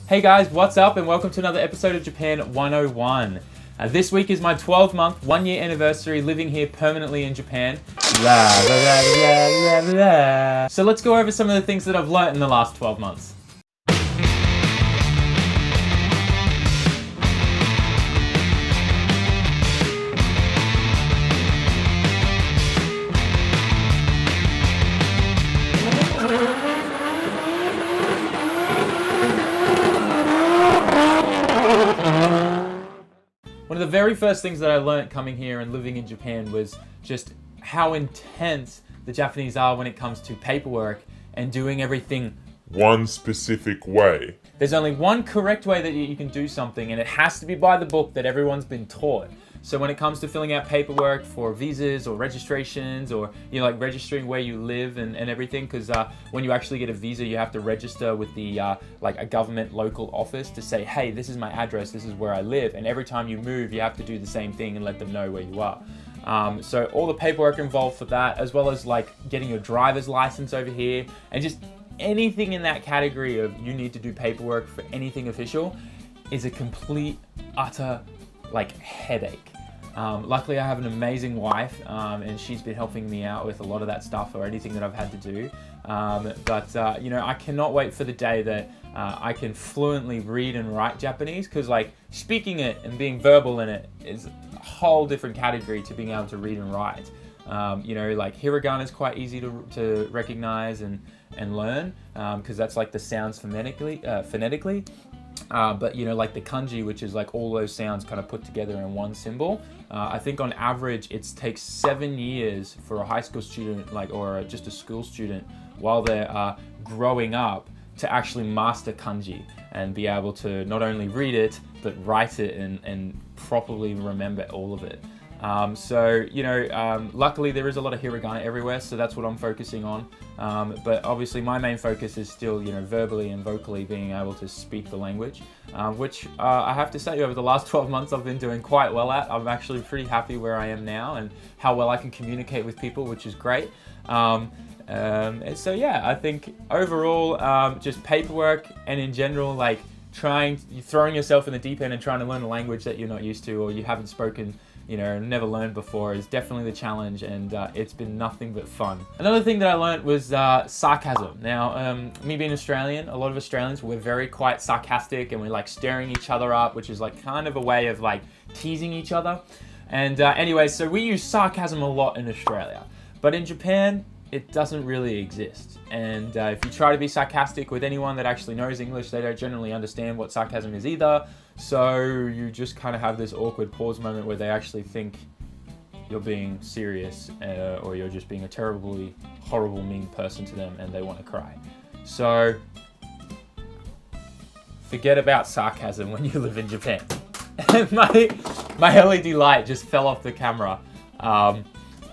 Hey guys, what's up and welcome to another episode of Japan 101. This week is my 12-month, one-year anniversary living here permanently in Japan. Blah, blah, blah, blah, blah. So let's go over some of the things that I've learnt in the last 12 months. One of the very first things that I learned coming here and living in Japan was just how intense the Japanese are when it comes to paperwork and doing everything one specific way. There's only one correct way that you can do something, and it has to be by the book that everyone's been taught. So when it comes to filling out paperwork for visas or registrations, or like registering where you live and everything, because when you actually get a visa, you have to register with the like a government local office to say, hey, this is my address, this is where I live, and every time you move, you have to do the same thing and let them know where you are. So all the paperwork involved for that, as well as like getting your driver's license over here, and just anything in that category of you need to do paperwork for anything official is a complete, utter headache. Luckily I have an amazing wife, and she's been helping me out with a lot of that stuff or anything that I've had to do. I cannot wait for the day that I can fluently read and write Japanese, because speaking it and being verbal in it is a whole different category to being able to read and write. Hiragana is quite easy to recognize and learn, because that's the sounds phonetically. But the kanji, which is all those sounds kind of put together in one symbol. I think on average it takes 7 years for a high school student, or just a school student, while they're growing up, to actually master kanji and be able to not only read it but write it and properly remember all of it. Luckily there is a lot of hiragana everywhere, so that's what I'm focusing on. But obviously my main focus is still, verbally and vocally being able to speak the language, which I have to say over the last 12 months I've been doing quite well at. I'm actually pretty happy where I am now and how well I can communicate with people, which is great. I think overall, just paperwork and in general, throwing yourself in the deep end and trying to learn a language that you're not used to or you haven't spoken, never learned before, is definitely the challenge, and it's been nothing but fun. Another thing that I learned was sarcasm. Now, me being Australian, a lot of Australians, we're very quite sarcastic, and we're stirring each other up, which is kind of a way of teasing each other. And anyway, so we use sarcasm a lot in Australia, but in Japan, it doesn't really exist. And if you try to be sarcastic with anyone that actually knows English, they don't generally understand what sarcasm is either. So you just kind of have this awkward pause moment where they actually think you're being serious, or you're just being a terribly, horrible, mean person to them and they want to cry. So forget about sarcasm when you live in Japan. my LED light just fell off the camera.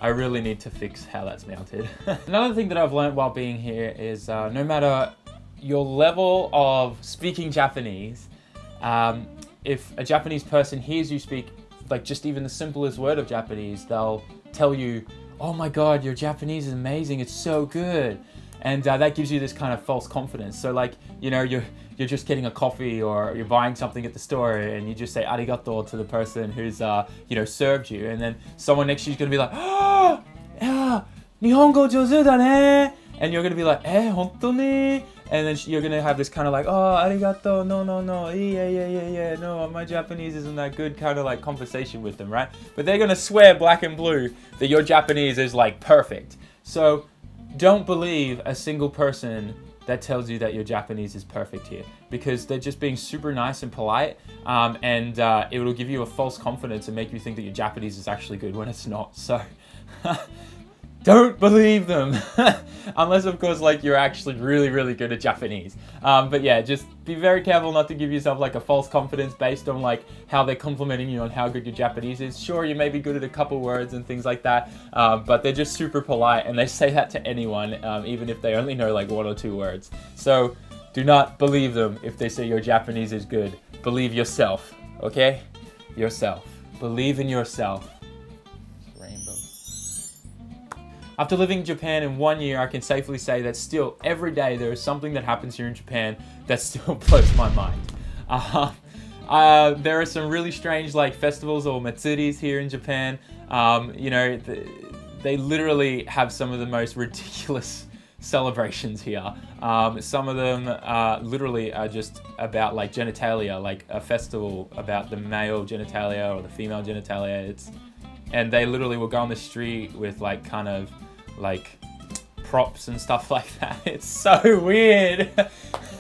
I really need to fix how that's mounted. Another thing that I've learned while being here is no matter your level of speaking Japanese, if a Japanese person hears you speak just even the simplest word of Japanese, they'll tell you, oh my god, your Japanese is amazing, it's so good. And that gives you this kind of false confidence. So you're just getting a coffee or you're buying something at the store and you just say arigato to the person who's served you, and then someone next to you is going to be like, oh, yeah, Nihongo jouzu da ne, and you're going to be like, hontou ni? And then you're going to have this kind of oh, arigato, no, yeah, no, my Japanese isn't that good kind of conversation with them, right? But they're going to swear black and blue that your Japanese is perfect. So don't believe a single person that tells you that your Japanese is perfect here, because they're just being super nice and polite, and it will give you a false confidence and make you think that your Japanese is actually good when it's not. So don't believe them unless of course you're actually really good at Japanese. But yeah, just be very careful not to give yourself a false confidence based on how they're complimenting you on how good your Japanese is. Sure, you may be good at a couple words and things like that, but they're just super polite and they say that to anyone, even if they only know 1 or 2 words. So do not believe them if they say your Japanese is good. Believe yourself, okay? Yourself. Believe in yourself. Rainbow. after living in Japan in 1 year, I can safely say that still every day there is something that happens here in Japan that still blows my mind. There are some really strange like festivals or matsuris here in Japan. You know, they literally have some of the most ridiculous celebrations here. Some of them literally are just about like genitalia, like a festival about the male genitalia or the female genitalia. And they literally will go on the street with like kind of like props and stuff like that. It's so weird.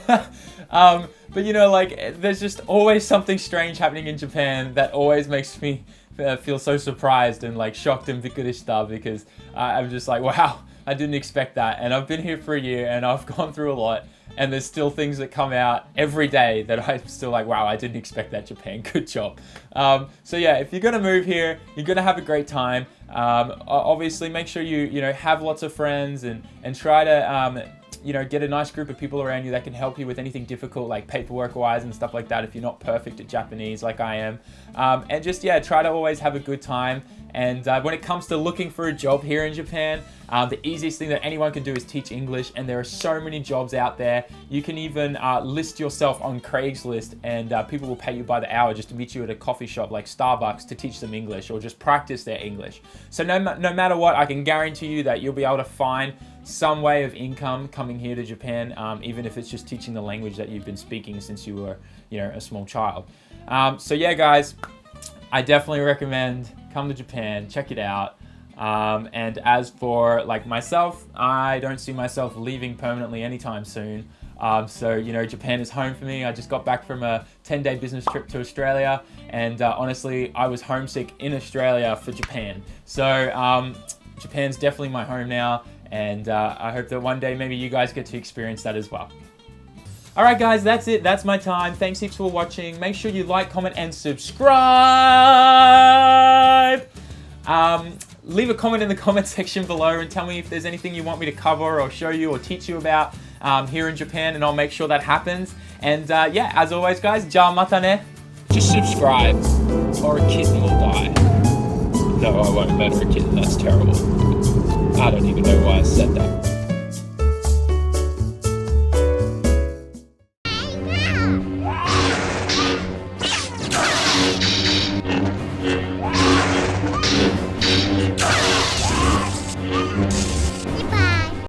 But you know, like there's just always something strange happening in Japan that always makes me feel so surprised and like shocked and bikurishita, because I'm just like, wow, I didn't expect that. And I've been here for a year and I've gone through a lot, and there's still things that come out every day that I'm still like, wow, I didn't expect that, Japan. Good job. So yeah, if you're gonna move here, you're gonna have a great time. Obviously, make sure you have lots of friends and try to get a nice group of people around you that can help you with anything difficult, like paperwork wise and stuff like that, if you're not perfect at Japanese like I am. And just, yeah, try to always have a good time. And when it comes to looking for a job here in Japan, the easiest thing that anyone can do is teach English, and there are so many jobs out there. You can even list yourself on Craigslist, and people will pay you by the hour just to meet you at a coffee shop like Starbucks to teach them English or just practice their English. So no matter what, I can guarantee you that you'll be able to find some way of income coming here to Japan, even if it's just teaching the language that you've been speaking since you were, a small child. So yeah, guys, I definitely recommend come to Japan, check it out. And as for like myself, I don't see myself leaving permanently anytime soon. So, Japan is home for me. I just got back from a 10-day business trip to Australia, and honestly, I was homesick in Australia for Japan. So Japan's definitely my home now, and I hope that one day maybe you guys get to experience that as well. Alright guys, that's it. That's my time. Thanks heaps for watching. Make sure you like, comment, and subscribe. Leave a comment in the comment section below and tell me if there's anything you want me to cover or show you or teach you about here in Japan, and I'll make sure that happens. And yeah, as always guys, ja mata ne. Just subscribe or a kitten will die. No, I won't murder a kitten. That's terrible. I don't even know why I said that.